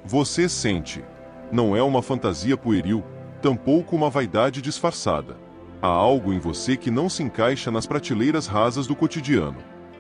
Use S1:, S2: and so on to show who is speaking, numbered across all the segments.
S1: Você sente. Não é uma fantasia pueril, tampouco uma vaidade disfarçada. Há algo em você que não se encaixa nas prateleiras rasas do cotidiano.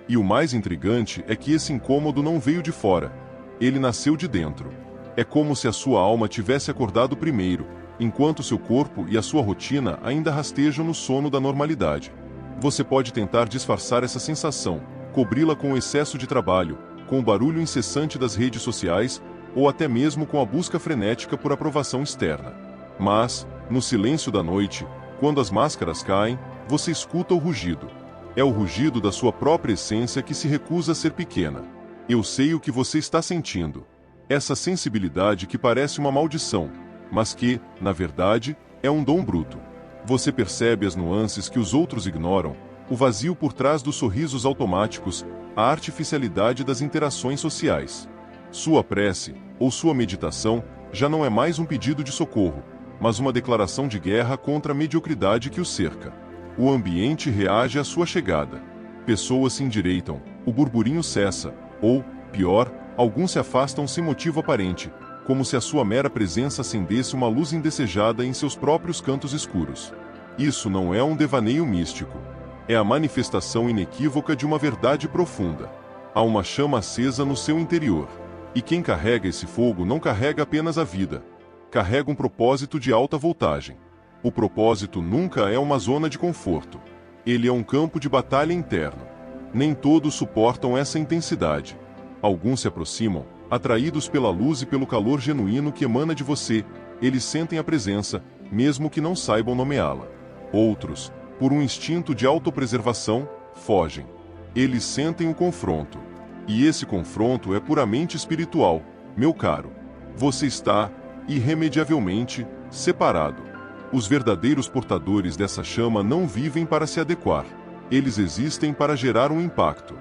S1: E o mais intrigante é que esse incômodo não veio de fora. Ele nasceu de dentro. É como se a sua alma tivesse acordado primeiro, enquanto seu corpo e a sua rotina ainda rastejam no sono da normalidade. Você pode tentar disfarçar essa sensação, cobri-la com o excesso de trabalho, com o barulho incessante das redes sociais, ou até mesmo com a busca frenética por aprovação externa. Mas, no silêncio da noite, quando as máscaras caem, você escuta o rugido. É o rugido da sua própria essência que se recusa a ser pequena. Eu sei o que você está sentindo. Essa sensibilidade que parece uma maldição, mas que, na verdade, é um dom bruto. Você percebe as nuances que os outros ignoram, o vazio por trás dos sorrisos automáticos, a artificialidade das interações sociais. Sua prece, ou sua meditação, já não é mais um pedido de socorro, mas uma declaração de guerra contra a mediocridade que o cerca. O ambiente reage à sua chegada. Pessoas se endireitam, o burburinho cessa, ou, pior, alguns se afastam sem motivo aparente, como se a sua mera presença acendesse uma luz indesejada em seus próprios cantos escuros. Isso não é um devaneio místico. É a manifestação inequívoca de uma verdade profunda. Há uma chama acesa no seu interior. E quem carrega esse fogo não carrega apenas a vida. Carrega um propósito de alta voltagem. O propósito nunca é uma zona de conforto. Ele é um campo de batalha interno. Nem todos suportam essa intensidade. Alguns se aproximam, atraídos pela luz e pelo calor genuíno que emana de você, eles sentem a presença, mesmo que não saibam nomeá-la. Outros, por um instinto de autopreservação, fogem. Eles sentem o confronto. E esse confronto é puramente espiritual, meu caro. Você está, irremediavelmente, separado. Os verdadeiros portadores dessa chama não vivem para se adequar. Eles existem para gerar um impacto.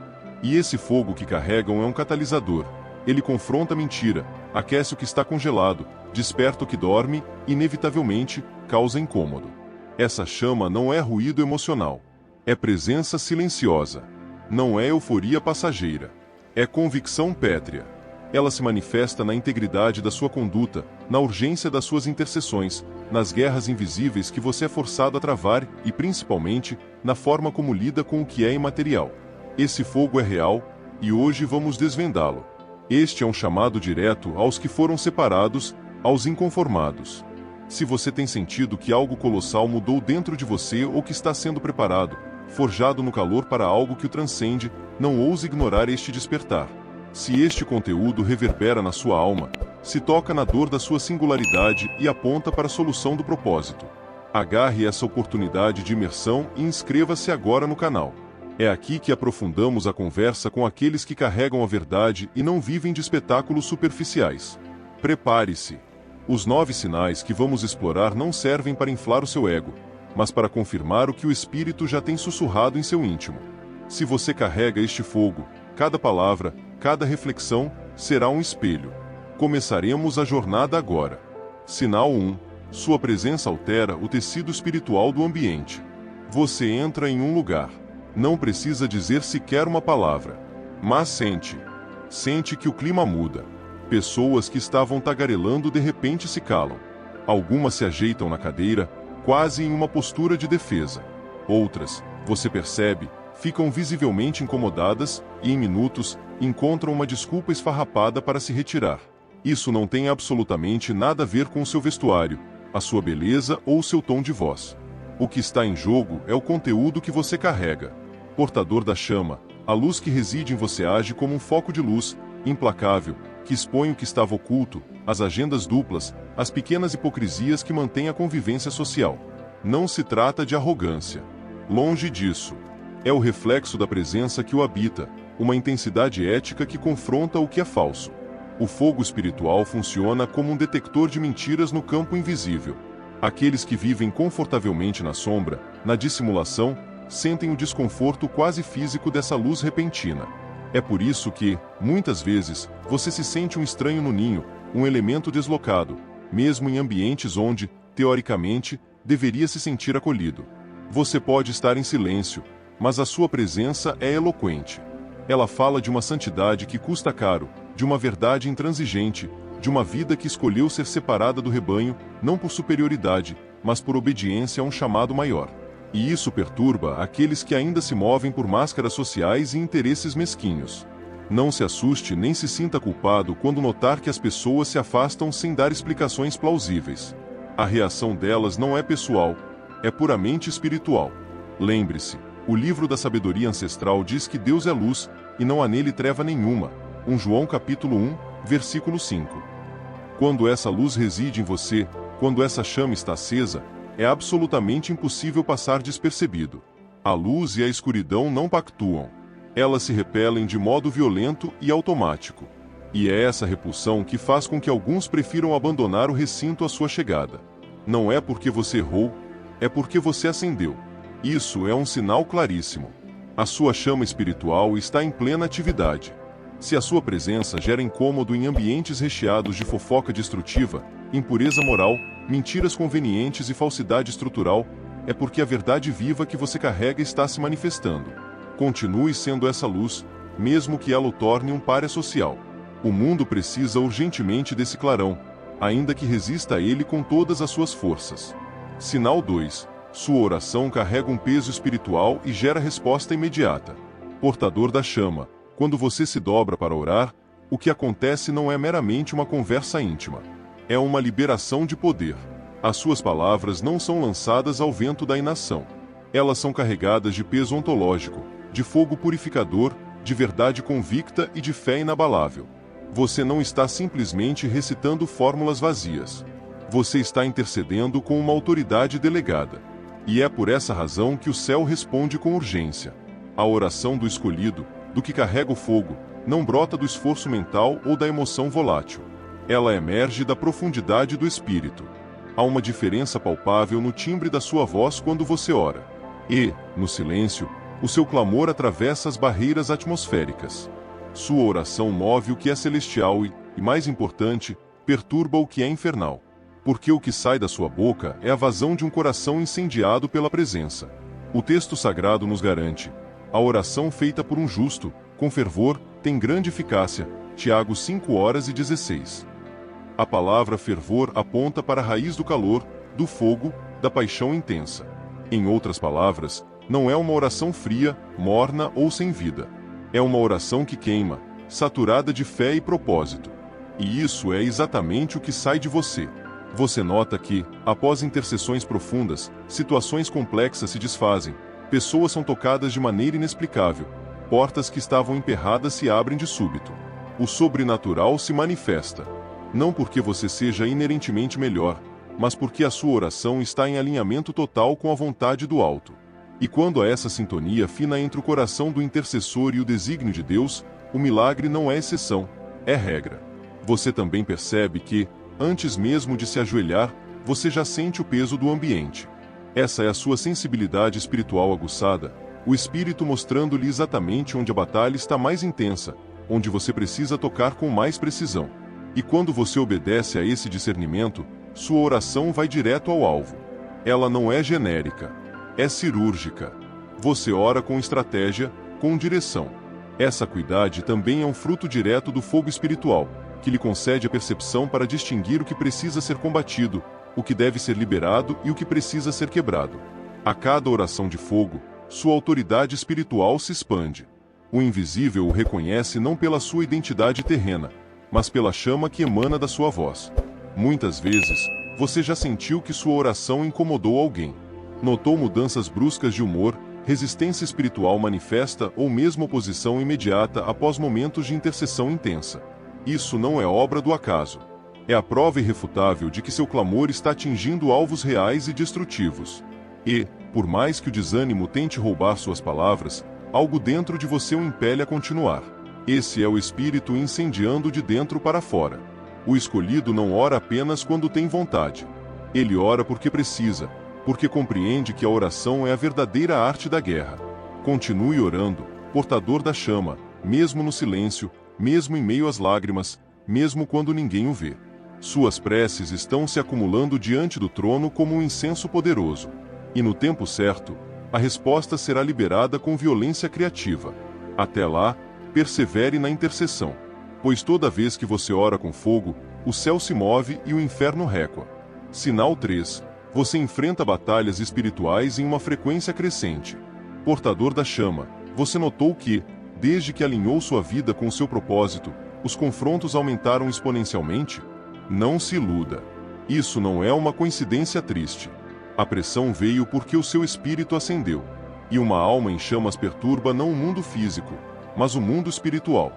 S1: E esse fogo que carregam é um catalisador. Ele confronta a mentira, aquece o que está congelado, desperta o que dorme, inevitavelmente, causa incômodo. Essa chama não é ruído emocional. É presença silenciosa. Não é euforia passageira. É convicção pétrea. Ela se manifesta na integridade da sua conduta, na urgência das suas intercessões, nas guerras invisíveis que você é forçado a travar e, principalmente, na forma como lida com o que é imaterial. Esse fogo é real, e hoje vamos desvendá-lo. Este é um chamado direto aos que foram separados, aos inconformados. Se você tem sentido que algo colossal mudou dentro de você ou que está sendo preparado, forjado no calor para algo que o transcende, não ouse ignorar este despertar. Se este conteúdo reverbera na sua alma, se toca na dor da sua singularidade e aponta para a solução do propósito, agarre essa oportunidade de imersão e inscreva-se agora no canal. É aqui que aprofundamos a conversa com aqueles que carregam a verdade e não vivem de espetáculos superficiais. Prepare-se. Os 9 sinais que vamos explorar não servem para inflar o seu ego, mas para confirmar o que o Espírito já tem sussurrado em seu íntimo. Se você carrega este fogo, cada palavra, cada reflexão, será um espelho. Começaremos a jornada agora. Sinal 1. Sua presença altera o tecido espiritual do ambiente. Você entra em um lugar. Não precisa dizer sequer uma palavra. Mas sente. Sente que o clima muda. Pessoas que estavam tagarelando de repente se calam. Algumas se ajeitam na cadeira, quase em uma postura de defesa. Outras, você percebe, ficam visivelmente incomodadas e, em minutos, encontram uma desculpa esfarrapada para se retirar. Isso não tem absolutamente nada a ver com o seu vestuário, a sua beleza ou o seu tom de voz. O que está em jogo é o conteúdo que você carrega. Portador da chama, a luz que reside em você age como um foco de luz, implacável, que expõe o que estava oculto, as agendas duplas, as pequenas hipocrisias que mantêm a convivência social. Não se trata de arrogância. Longe disso. É o reflexo da presença que o habita, uma intensidade ética que confronta o que é falso. O fogo espiritual funciona como um detector de mentiras no campo invisível. Aqueles que vivem confortavelmente na sombra, na dissimulação, sentem o desconforto quase físico dessa luz repentina. É por isso que, muitas vezes, você se sente um estranho no ninho, um elemento deslocado, mesmo em ambientes onde, teoricamente, deveria se sentir acolhido. Você pode estar em silêncio, mas a sua presença é eloquente. Ela fala de uma santidade que custa caro, de uma verdade intransigente, de uma vida que escolheu ser separada do rebanho, não por superioridade, mas por obediência a um chamado maior. E isso perturba aqueles que ainda se movem por máscaras sociais e interesses mesquinhos. Não se assuste nem se sinta culpado quando notar que as pessoas se afastam sem dar explicações plausíveis. A reação delas não é pessoal, é puramente espiritual. Lembre-se, o livro da sabedoria ancestral diz que Deus é luz, e não há nele treva nenhuma. 1 João capítulo 1, versículo 5. Quando essa luz reside em você, quando essa chama está acesa, é absolutamente impossível passar despercebido. A luz e a escuridão não pactuam. Elas se repelem de modo violento e automático. E é essa repulsão que faz com que alguns prefiram abandonar o recinto à sua chegada. Não é porque você errou, é porque você acendeu. Isso é um sinal claríssimo. A sua chama espiritual está em plena atividade. Se a sua presença gera incômodo em ambientes recheados de fofoca destrutiva, impureza moral, mentiras convenientes e falsidade estrutural, é porque a verdade viva que você carrega está se manifestando. Continue sendo essa luz, mesmo que ela o torne um pária social. O mundo precisa urgentemente desse clarão, ainda que resista a ele com todas as suas forças. Sinal 2. Sua oração carrega um peso espiritual e gera resposta imediata. Portador da chama, quando você se dobra para orar, o que acontece não é meramente uma conversa íntima. É uma liberação de poder. As suas palavras não são lançadas ao vento da inação. Elas são carregadas de peso ontológico, de fogo purificador, de verdade convicta e de fé inabalável. Você não está simplesmente recitando fórmulas vazias. Você está intercedendo com uma autoridade delegada. E é por essa razão que o céu responde com urgência. A oração do escolhido, do que carrega o fogo, não brota do esforço mental ou da emoção volátil. Ela emerge da profundidade do espírito. Há uma diferença palpável no timbre da sua voz quando você ora. E, no silêncio, o seu clamor atravessa as barreiras atmosféricas. Sua oração move o que é celestial e, mais importante, perturba o que é infernal. Porque o que sai da sua boca é a vazão de um coração incendiado pela presença. O texto sagrado nos garante: a oração feita por um justo, com fervor, tem grande eficácia. Tiago 5:16. A palavra fervor aponta para a raiz do calor, do fogo, da paixão intensa. Em outras palavras, não é uma oração fria, morna ou sem vida. É uma oração que queima, saturada de fé e propósito. E isso é exatamente o que sai de você. Você nota que, após intercessões profundas, situações complexas se desfazem, pessoas são tocadas de maneira inexplicável, portas que estavam emperradas se abrem de súbito. O sobrenatural se manifesta. Não porque você seja inerentemente melhor, mas porque a sua oração está em alinhamento total com a vontade do alto. E quando há essa sintonia fina entre o coração do intercessor e o desígnio de Deus, o milagre não é exceção, é regra. Você também percebe que, antes mesmo de se ajoelhar, você já sente o peso do ambiente. Essa é a sua sensibilidade espiritual aguçada, o Espírito mostrando-lhe exatamente onde a batalha está mais intensa, onde você precisa tocar com mais precisão. E quando você obedece a esse discernimento, sua oração vai direto ao alvo. Ela não é genérica, é cirúrgica. Você ora com estratégia, com direção. Essa acuidade também é um fruto direto do fogo espiritual, que lhe concede a percepção para distinguir o que precisa ser combatido, o que deve ser liberado e o que precisa ser quebrado. A cada oração de fogo, sua autoridade espiritual se expande. O invisível o reconhece não pela sua identidade terrena, mas pela chama que emana da sua voz. Muitas vezes, você já sentiu que sua oração incomodou alguém. Notou mudanças bruscas de humor, resistência espiritual manifesta ou mesmo oposição imediata após momentos de intercessão intensa. Isso não é obra do acaso. É a prova irrefutável de que seu clamor está atingindo alvos reais e destrutivos. E, por mais que o desânimo tente roubar suas palavras, algo dentro de você o impele a continuar. Esse é o Espírito incendiando de dentro para fora. O escolhido não ora apenas quando tem vontade. Ele ora porque precisa, porque compreende que a oração é a verdadeira arte da guerra. Continue orando, portador da chama, mesmo no silêncio, mesmo em meio às lágrimas, mesmo quando ninguém o vê. Suas preces estão se acumulando diante do trono como um incenso poderoso. E no tempo certo, a resposta será liberada com violência criativa. Até lá, persevere na intercessão. Pois toda vez que você ora com fogo, O céu se move e o inferno recua. Sinal 3. Você enfrenta batalhas espirituais em uma frequência crescente. Portador da chama, você notou que, desde que alinhou sua vida com seu propósito, os confrontos aumentaram exponencialmente? Não se iluda. Isso não é uma coincidência triste. A pressão veio porque o seu espírito ascendeu. E uma alma em chamas perturba não o mundo físico, mas o mundo espiritual.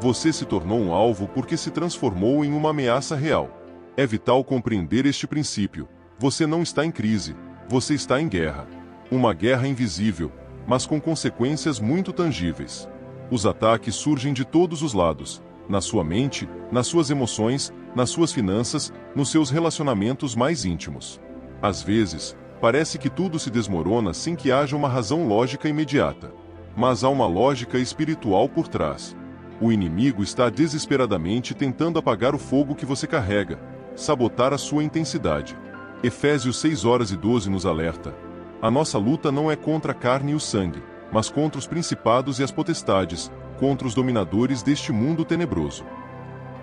S1: Você se tornou um alvo porque se transformou em uma ameaça real. É vital compreender este princípio. Você não está em crise, você está em guerra. Uma guerra invisível, mas com consequências muito tangíveis. Os ataques surgem de todos os lados, na sua mente, nas suas emoções, nas suas finanças, nos seus relacionamentos mais íntimos. Às vezes, parece que tudo se desmorona sem que haja uma razão lógica imediata. Mas há uma lógica espiritual por trás. O inimigo está desesperadamente tentando apagar o fogo que você carrega, sabotar a sua intensidade. Efésios 6:12 nos alerta. A nossa luta não é contra a carne e o sangue, mas contra os principados e as potestades, contra os dominadores deste mundo tenebroso.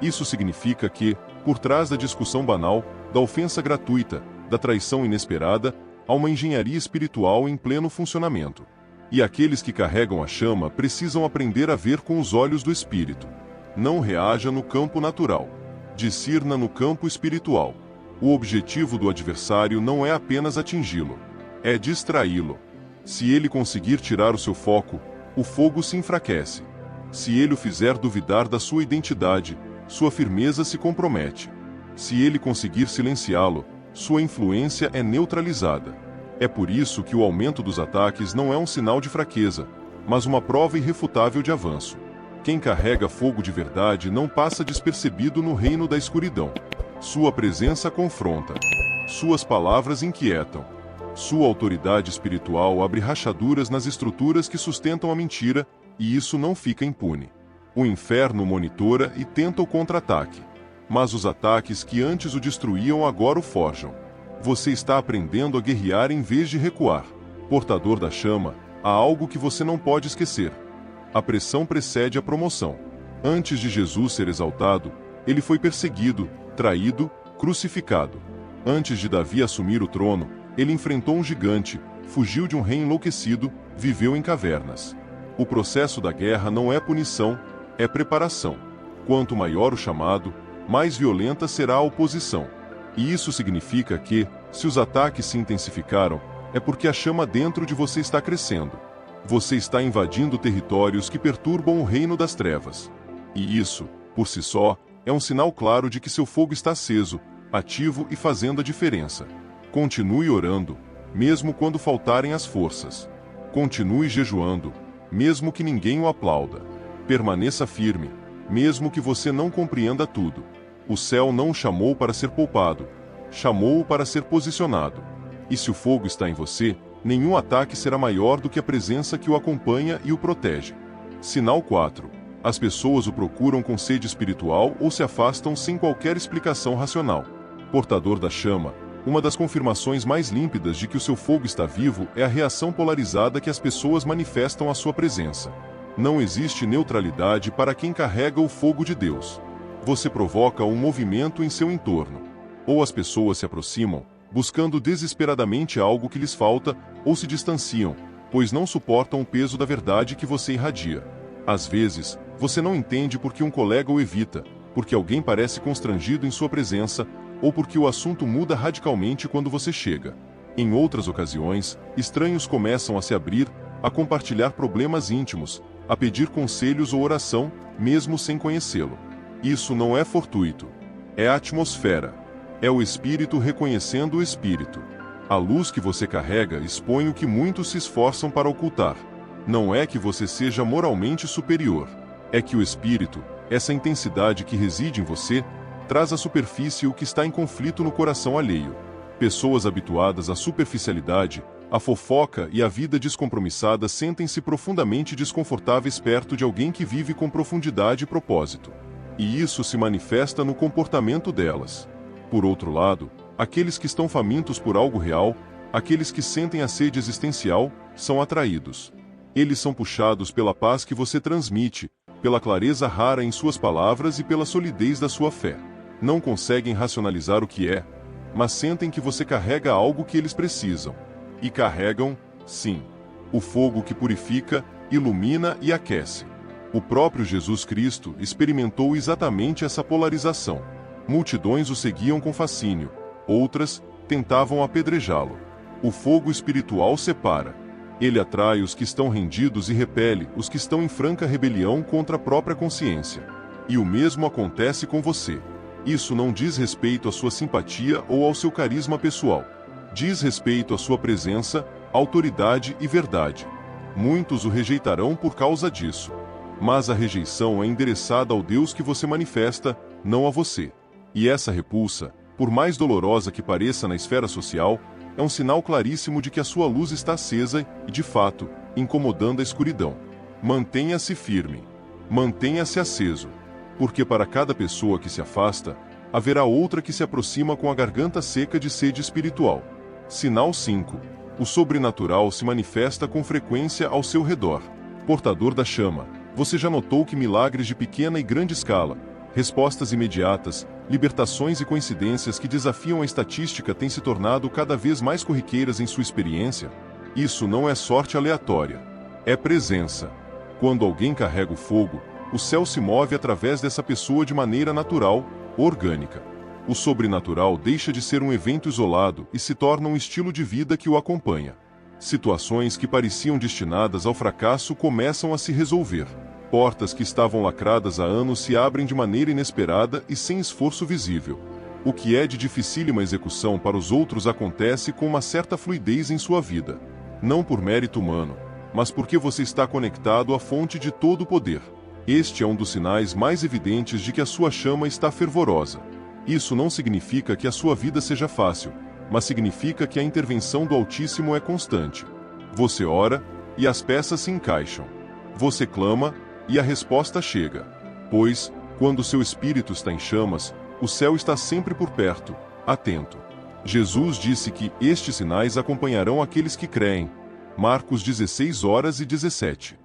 S1: Isso significa que, por trás da discussão banal, da ofensa gratuita, da traição inesperada, há uma engenharia espiritual em pleno funcionamento. E aqueles que carregam a chama precisam aprender a ver com os olhos do espírito. Não reaja no campo natural. Discirna no campo espiritual. O objetivo do adversário não é apenas atingi-lo, é distraí-lo. Se ele conseguir tirar o seu foco, o fogo se enfraquece. Se ele o fizer duvidar da sua identidade, sua firmeza se compromete. Se ele conseguir silenciá-lo, sua influência é neutralizada. É por isso que o aumento dos ataques não é um sinal de fraqueza, mas uma prova irrefutável de avanço. Quem carrega fogo de verdade não passa despercebido no reino da escuridão. Sua presença confronta. Suas palavras inquietam. Sua autoridade espiritual abre rachaduras nas estruturas que sustentam a mentira, e isso não fica impune. O inferno monitora e tenta o contra-ataque. Mas os ataques que antes o destruíam agora o forjam. Você está aprendendo a guerrear em vez de recuar. Portador da chama, há algo que você não pode esquecer. A pressão precede a promoção. Antes de Jesus ser exaltado, ele foi perseguido, traído, crucificado. Antes de Davi assumir o trono, ele enfrentou um gigante, fugiu de um rei enlouquecido, viveu em cavernas. O processo da guerra não é punição, é preparação. Quanto maior o chamado, mais violenta será a oposição. E isso significa que, se os ataques se intensificaram, é porque a chama dentro de você está crescendo. Você está invadindo territórios que perturbam o reino das trevas. E isso, por si só, é um sinal claro de que seu fogo está aceso, ativo e fazendo a diferença. Continue orando, mesmo quando faltarem as forças. Continue jejuando, mesmo que ninguém o aplauda. Permaneça firme, mesmo que você não compreenda tudo. O céu não o chamou para ser poupado, chamou-o para ser posicionado. E se o fogo está em você, nenhum ataque será maior do que a presença que o acompanha e o protege. Sinal 4. As pessoas o procuram com sede espiritual ou se afastam sem qualquer explicação racional. Portador da chama, uma das confirmações mais límpidas de que o seu fogo está vivo é a reação polarizada que as pessoas manifestam à sua presença. Não existe neutralidade para quem carrega o fogo de Deus. Você provoca um movimento em seu entorno. Ou as pessoas se aproximam, buscando desesperadamente algo que lhes falta, ou se distanciam, pois não suportam o peso da verdade que você irradia. Às vezes, você não entende por que um colega o evita, porque alguém parece constrangido em sua presença, ou porque o assunto muda radicalmente quando você chega. Em outras ocasiões, estranhos começam a se abrir, a compartilhar problemas íntimos, a pedir conselhos ou oração, mesmo sem conhecê-lo. Isso não é fortuito. É a atmosfera. É o espírito reconhecendo o espírito. A luz que você carrega expõe o que muitos se esforçam para ocultar. Não é que você seja moralmente superior. É que o espírito, essa intensidade que reside em você, traz à superfície o que está em conflito no coração alheio. Pessoas habituadas à superficialidade, à fofoca e à vida descompromissada sentem-se profundamente desconfortáveis perto de alguém que vive com profundidade e propósito. E isso se manifesta no comportamento delas. Por outro lado, aqueles que estão famintos por algo real, aqueles que sentem a sede existencial, são atraídos. Eles são puxados pela paz que você transmite, pela clareza rara em suas palavras e pela solidez da sua fé. Não conseguem racionalizar o que é, mas sentem que você carrega algo que eles precisam. E carregam, sim, o fogo que purifica, ilumina e aquece. O próprio Jesus Cristo experimentou exatamente essa polarização. Multidões o seguiam com fascínio, outras tentavam apedrejá-lo. O fogo espiritual separa. Ele atrai os que estão rendidos e repele os que estão em franca rebelião contra a própria consciência. E o mesmo acontece com você. Isso não diz respeito à sua simpatia ou ao seu carisma pessoal. Diz respeito à sua presença, autoridade e verdade. Muitos o rejeitarão por causa disso. Mas a rejeição é endereçada ao Deus que você manifesta, não a você. E essa repulsa, por mais dolorosa que pareça na esfera social, é um sinal claríssimo de que a sua luz está acesa e, de fato, incomodando a escuridão. Mantenha-se firme. Mantenha-se aceso. Porque para cada pessoa que se afasta, haverá outra que se aproxima com a garganta seca de sede espiritual. Sinal 5. O sobrenatural se manifesta com frequência ao seu redor. Portador da chama, você já notou que milagres de pequena e grande escala, respostas imediatas, libertações e coincidências que desafiam a estatística têm se tornado cada vez mais corriqueiras em sua experiência? Isso não é sorte aleatória. É presença. Quando alguém carrega o fogo, o céu se move através dessa pessoa de maneira natural, orgânica. O sobrenatural deixa de ser um evento isolado e se torna um estilo de vida que o acompanha. Situações que pareciam destinadas ao fracasso começam a se resolver. Portas que estavam lacradas há anos se abrem de maneira inesperada e sem esforço visível. O que é de dificílima execução para os outros acontece com uma certa fluidez em sua vida. Não por mérito humano, mas porque você está conectado à fonte de todo o poder. Este é um dos sinais mais evidentes de que a sua chama está fervorosa. Isso não significa que a sua vida seja fácil, mas significa que a intervenção do Altíssimo é constante. Você ora, e as peças se encaixam. Você clama, e a resposta chega. Pois, quando seu espírito está em chamas, o céu está sempre por perto, atento. Jesus disse que estes sinais acompanharão aqueles que creem. Marcos 16:17.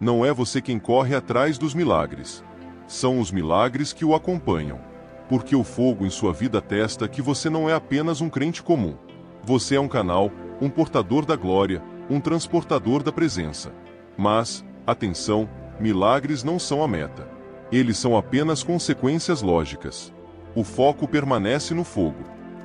S1: Não é você quem corre atrás dos milagres. São os milagres que o acompanham. Porque o fogo em sua vida atesta que você não é apenas um crente comum. Você é um canal, um portador da glória, um transportador da presença. Mas, atenção, milagres não são a meta. Eles são apenas consequências lógicas. O foco permanece no fogo.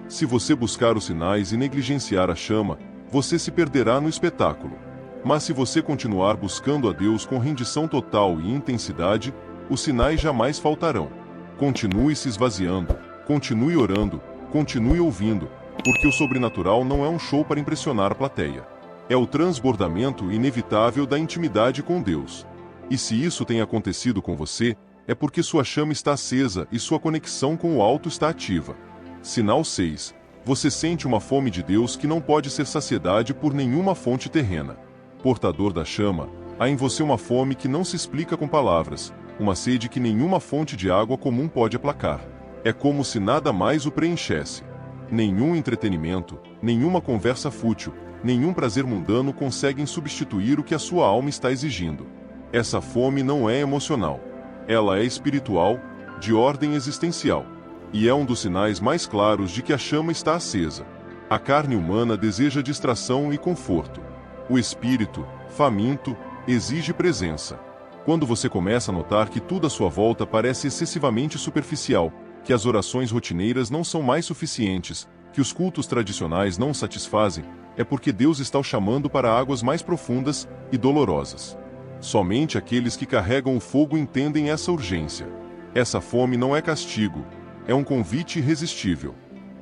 S1: Se você buscar os sinais e negligenciar a chama, você se perderá no espetáculo. Mas se você continuar buscando a Deus com rendição total e intensidade, os sinais jamais faltarão. Continue se esvaziando, continue orando, continue ouvindo, porque o sobrenatural não é um show para impressionar a plateia. É o transbordamento inevitável da intimidade com Deus. E se isso tem acontecido com você, é porque sua chama está acesa e sua conexão com o alto está ativa. Sinal 6. Você sente uma fome de Deus que não pode ser saciedade por nenhuma fonte terrena. Portador da chama, há em você uma fome que não se explica com palavras, uma sede que nenhuma fonte de água comum pode aplacar. É como se nada mais o preenchesse. Nenhum entretenimento, nenhuma conversa fútil, nenhum prazer mundano conseguem substituir o que a sua alma está exigindo. Essa fome não é emocional. Ela é espiritual, de ordem existencial. E é um dos sinais mais claros de que a chama está acesa. A carne humana deseja distração e conforto. O espírito, faminto, exige presença. Quando você começa a notar que tudo à sua volta parece excessivamente superficial, que as orações rotineiras não são mais suficientes, que os cultos tradicionais não satisfazem, é porque Deus está o chamando para águas mais profundas e dolorosas. Somente aqueles que carregam o fogo entendem essa urgência. Essa fome não é castigo, é um convite irresistível.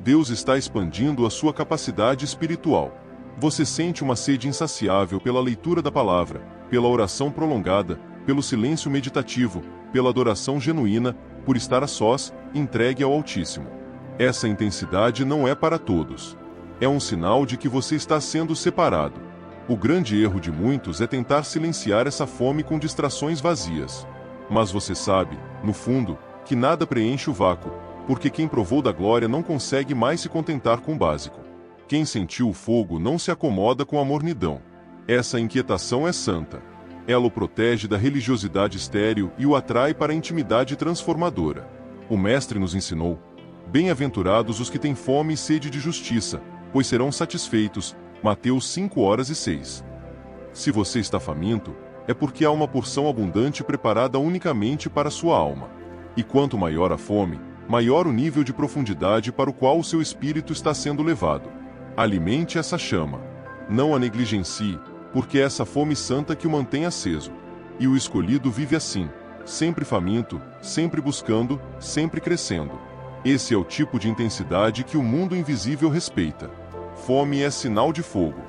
S1: Deus está expandindo a sua capacidade espiritual. Você sente uma sede insaciável pela leitura da palavra, pela oração prolongada, pelo silêncio meditativo, pela adoração genuína, por estar a sós, entregue ao Altíssimo. Essa intensidade não é para todos. É um sinal de que você está sendo separado. O grande erro de muitos é tentar silenciar essa fome com distrações vazias. Mas você sabe, no fundo, que nada preenche o vácuo, porque quem provou da glória não consegue mais se contentar com o básico. Quem sentiu o fogo não se acomoda com a mornidão. Essa inquietação é santa. Ela o protege da religiosidade estéril e o atrai para a intimidade transformadora. O Mestre nos ensinou: bem-aventurados os que têm fome e sede de justiça, pois serão satisfeitos. Mateus 5:6. Se você está faminto, é porque há uma porção abundante preparada unicamente para sua alma. E quanto maior a fome, maior o nível de profundidade para o qual o seu espírito está sendo levado. Alimente essa chama. Não a negligencie, porque é essa fome santa que o mantém aceso. E o escolhido vive assim, sempre faminto, sempre buscando, sempre crescendo. Esse é o tipo de intensidade que o mundo invisível respeita. Fome é sinal de fogo.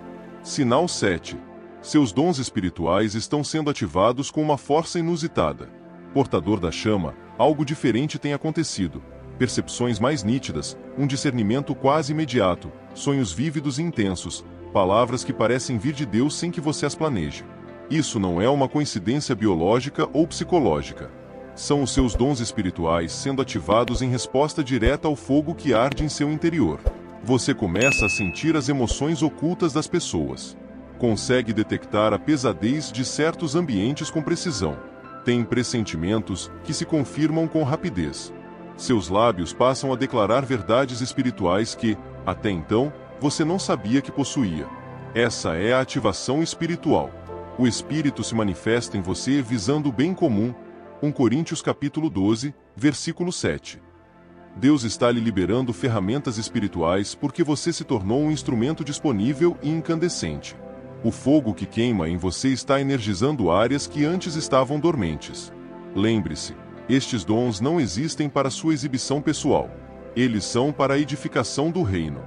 S1: Sinal 7. Seus dons espirituais estão sendo ativados com uma força inusitada. Portador da chama, algo diferente tem acontecido. Percepções mais nítidas, um discernimento quase imediato, sonhos vívidos e intensos, palavras que parecem vir de Deus sem que você as planeje. Isso não é uma coincidência biológica ou psicológica. São os seus dons espirituais sendo ativados em resposta direta ao fogo que arde em seu interior. Você começa a sentir as emoções ocultas das pessoas. Consegue detectar a pesadez de certos ambientes com precisão. Tem pressentimentos que se confirmam com rapidez. Seus lábios passam a declarar verdades espirituais que, até então, você não sabia que possuía. Essa é a ativação espiritual. O Espírito se manifesta em você visando o bem comum. 1 Coríntios capítulo 12, versículo 7. Deus está lhe liberando ferramentas espirituais porque você se tornou um instrumento disponível e incandescente. O fogo que queima em você está energizando áreas que antes estavam dormentes. Lembre-se, estes dons não existem para sua exibição pessoal. Eles são para a edificação do reino.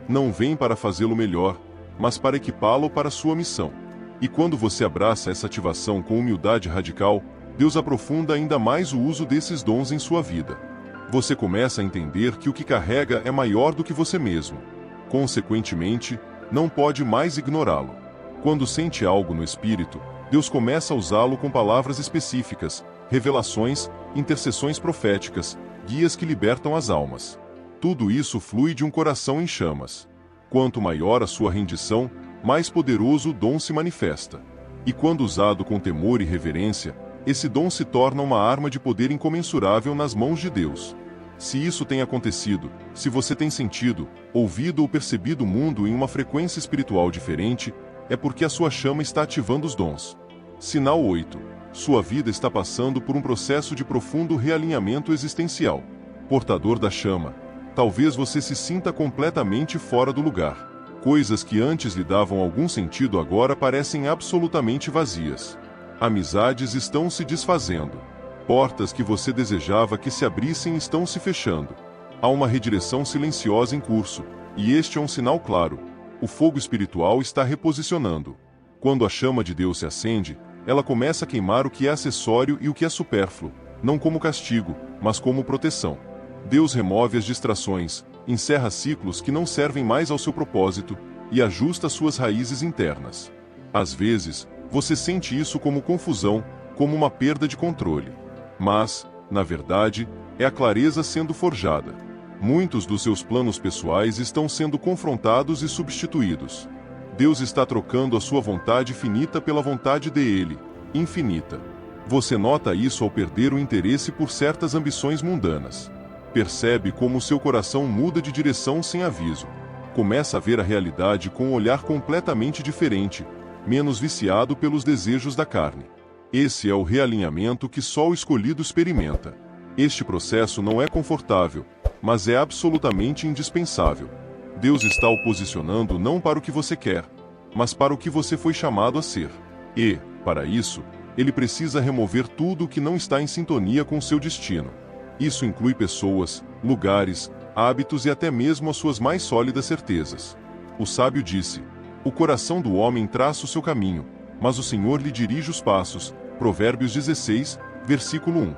S1: Não vêm para fazê-lo melhor, mas para equipá-lo para sua missão. E quando você abraça essa ativação com humildade radical, Deus aprofunda ainda mais o uso desses dons em sua vida. Você começa a entender que o que carrega é maior do que você mesmo. Consequentemente, não pode mais ignorá-lo. Quando sente algo no espírito, Deus começa a usá-lo com palavras específicas, revelações, intercessões proféticas, guias que libertam as almas. Tudo isso flui de um coração em chamas. Quanto maior a sua rendição, mais poderoso o dom se manifesta. E quando usado com temor e reverência, esse dom se torna uma arma de poder incomensurável nas mãos de Deus. Se isso tem acontecido, se você tem sentido, ouvido ou percebido o mundo em uma frequência espiritual diferente, é porque a sua chama está ativando os dons. Sinal 8. Sua vida está passando por um processo de profundo realinhamento existencial. Portador da chama, talvez você se sinta completamente fora do lugar. Coisas que antes lhe davam algum sentido agora parecem absolutamente vazias. Amizades estão se desfazendo. Portas que você desejava que se abrissem estão se fechando. Há uma redireção silenciosa em curso, e este é um sinal claro. O fogo espiritual está reposicionando. Quando a chama de Deus se acende, ela começa a queimar o que é acessório e o que é supérfluo, não como castigo, mas como proteção. Deus remove as distrações, encerra ciclos que não servem mais ao seu propósito e ajusta suas raízes internas. Às vezes, você sente isso como confusão, como uma perda de controle. Mas, na verdade, é a clareza sendo forjada. Muitos dos seus planos pessoais estão sendo confrontados e substituídos. Deus está trocando a sua vontade finita pela vontade dele, infinita. Você nota isso ao perder o interesse por certas ambições mundanas. Percebe como seu coração muda de direção sem aviso. Começa a ver a realidade com um olhar completamente diferente, menos viciado pelos desejos da carne. Esse é o realinhamento que só o escolhido experimenta. Este processo não é confortável, mas é absolutamente indispensável. Deus está o posicionando não para o que você quer, mas para o que você foi chamado a ser. E, para isso, ele precisa remover tudo o que não está em sintonia com seu destino. Isso inclui pessoas, lugares, hábitos e até mesmo as suas mais sólidas certezas. O sábio disse: "O coração do homem traça o seu caminho, mas o Senhor lhe dirige os passos." Provérbios 16, versículo 1.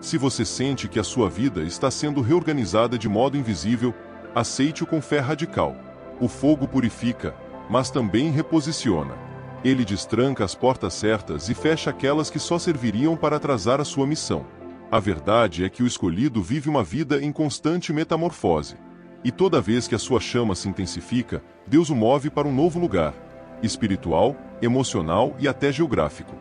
S1: Se você sente que a sua vida está sendo reorganizada de modo invisível, aceite-o com fé radical. O fogo purifica, mas também reposiciona. Ele destranca as portas certas e fecha aquelas que só serviriam para atrasar a sua missão. A verdade é que o escolhido vive uma vida em constante metamorfose. E toda vez que a sua chama se intensifica, Deus o move para um novo lugar, espiritual, emocional e até geográfico.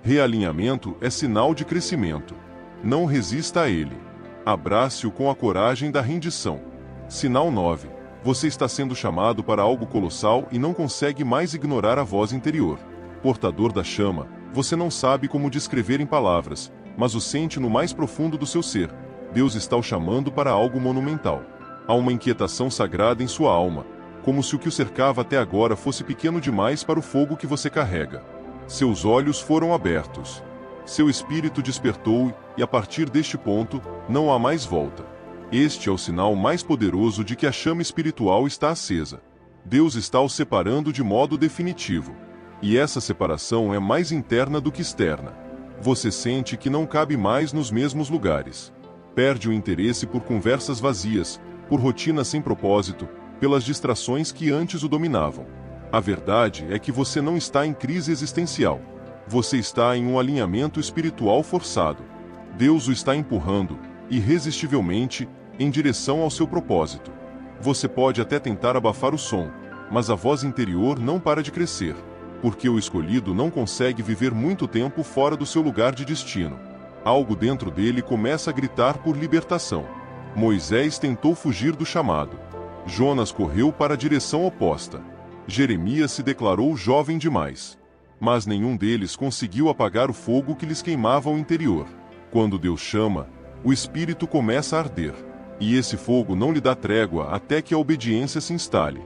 S1: Realinhamento é sinal de crescimento. Não resista a ele. Abrace-o com a coragem da rendição. Sinal 9. Você está sendo chamado para algo colossal e não consegue mais ignorar a voz interior. Portador da chama, você não sabe como descrever em palavras, mas o sente no mais profundo do seu ser. Deus está o chamando para algo monumental. Há uma inquietação sagrada em sua alma, como se o que o cercava até agora fosse pequeno demais para o fogo que você carrega. Seus olhos foram abertos. Seu espírito despertou e, a partir deste ponto, não há mais volta. Este é o sinal mais poderoso de que a chama espiritual está acesa. Deus está o separando de modo definitivo. E essa separação é mais interna do que externa. Você sente que não cabe mais nos mesmos lugares. Perde o interesse por conversas vazias, por rotinas sem propósito, pelas distrações que antes o dominavam. A verdade é que você não está em crise existencial. Você está em um alinhamento espiritual forçado. Deus o está empurrando, irresistivelmente, em direção ao seu propósito. Você pode até tentar abafar o som, mas a voz interior não para de crescer, porque o escolhido não consegue viver muito tempo fora do seu lugar de destino. Algo dentro dele começa a gritar por libertação. Moisés tentou fugir do chamado. Jonas correu para a direção oposta. Jeremias se declarou jovem demais. Mas nenhum deles conseguiu apagar o fogo que lhes queimava o interior. Quando Deus chama, o espírito começa a arder. E esse fogo não lhe dá trégua até que a obediência se instale.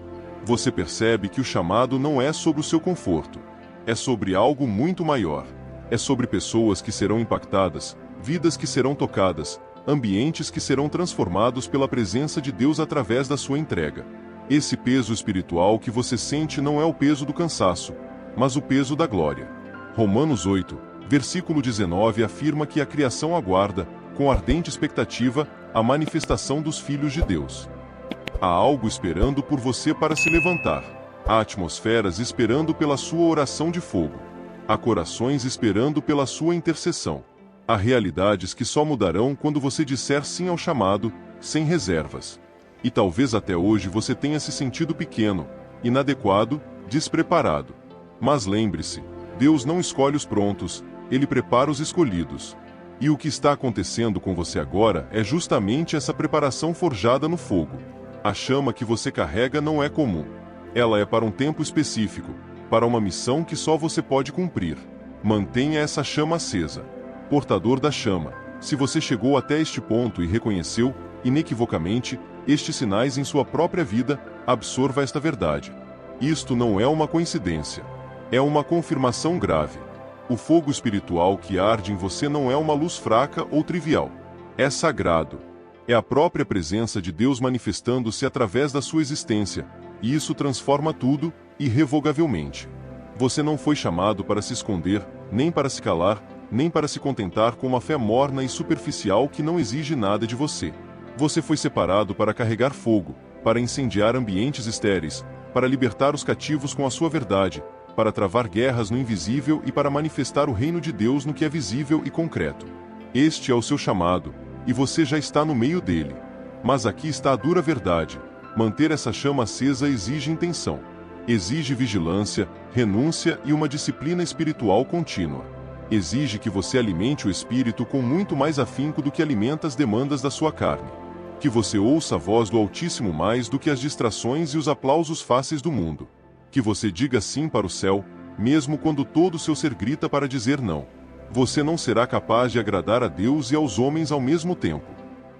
S1: Você percebe que o chamado não é sobre o seu conforto. É sobre algo muito maior. É sobre pessoas que serão impactadas, vidas que serão tocadas, ambientes que serão transformados pela presença de Deus através da sua entrega. Esse peso espiritual que você sente não é o peso do cansaço, mas o peso da glória. Romanos 8, versículo 19 afirma que a criação aguarda, com ardente expectativa, a manifestação dos filhos de Deus. Há algo esperando por você para se levantar. Há atmosferas esperando pela sua oração de fogo. Há corações esperando pela sua intercessão. Há realidades que só mudarão quando você disser sim ao chamado, sem reservas. E talvez até hoje você tenha se sentido pequeno, inadequado, despreparado. Mas lembre-se, Deus não escolhe os prontos, Ele prepara os escolhidos. E o que está acontecendo com você agora é justamente essa preparação forjada no fogo. A chama que você carrega não é comum. Ela é para um tempo específico, para uma missão que só você pode cumprir. Mantenha essa chama acesa. Portador da chama, se você chegou até este ponto e reconheceu, inequivocamente, estes sinais em sua própria vida, absorva esta verdade. Isto não é uma coincidência. É uma confirmação grave. O fogo espiritual que arde em você não é uma luz fraca ou trivial. É sagrado. É a própria presença de Deus manifestando-se através da sua existência, e isso transforma tudo, irrevogavelmente. Você não foi chamado para se esconder, nem para se calar, nem para se contentar com uma fé morna e superficial que não exige nada de você. Você foi separado para carregar fogo, para incendiar ambientes estéreis, para libertar os cativos com a sua verdade, para travar guerras no invisível e para manifestar o reino de Deus no que é visível e concreto. Este é o seu chamado, e você já está no meio dele. Mas aqui está a dura verdade. Manter essa chama acesa exige intenção. Exige vigilância, renúncia e uma disciplina espiritual contínua. Exige que você alimente o espírito com muito mais afinco do que alimenta as demandas da sua carne. Que você ouça a voz do Altíssimo mais do que as distrações e os aplausos fáceis do mundo. Que você diga sim para o céu, mesmo quando todo o seu ser grita para dizer não. Você não será capaz de agradar a Deus e aos homens ao mesmo tempo.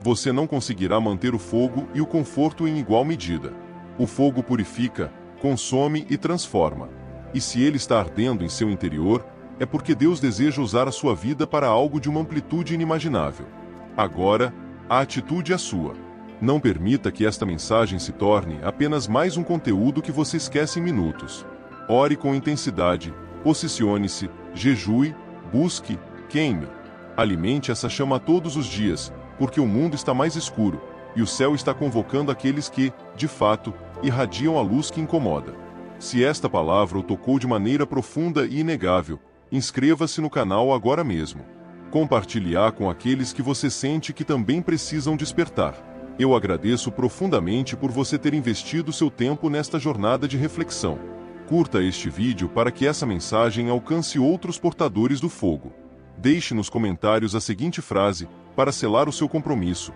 S1: Você não conseguirá manter o fogo e o conforto em igual medida. O fogo purifica, consome e transforma. E se ele está ardendo em seu interior, é porque Deus deseja usar a sua vida para algo de uma amplitude inimaginável. Agora, a atitude é sua. Não permita que esta mensagem se torne apenas mais um conteúdo que você esquece em minutos. Ore com intensidade, posicione-se, jejue, busque, queime. Alimente essa chama todos os dias, porque o mundo está mais escuro, e o céu está convocando aqueles que, de fato, irradiam a luz que incomoda. Se esta palavra o tocou de maneira profunda e inegável, inscreva-se no canal agora mesmo. Compartilhe-a com aqueles que você sente que também precisam despertar. Eu agradeço profundamente por você ter investido seu tempo nesta jornada de reflexão. Curta este vídeo para que essa mensagem alcance outros portadores do fogo. Deixe nos comentários a seguinte frase: para selar o seu compromisso.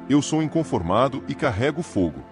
S1: Eu sou inconformado e carrego fogo.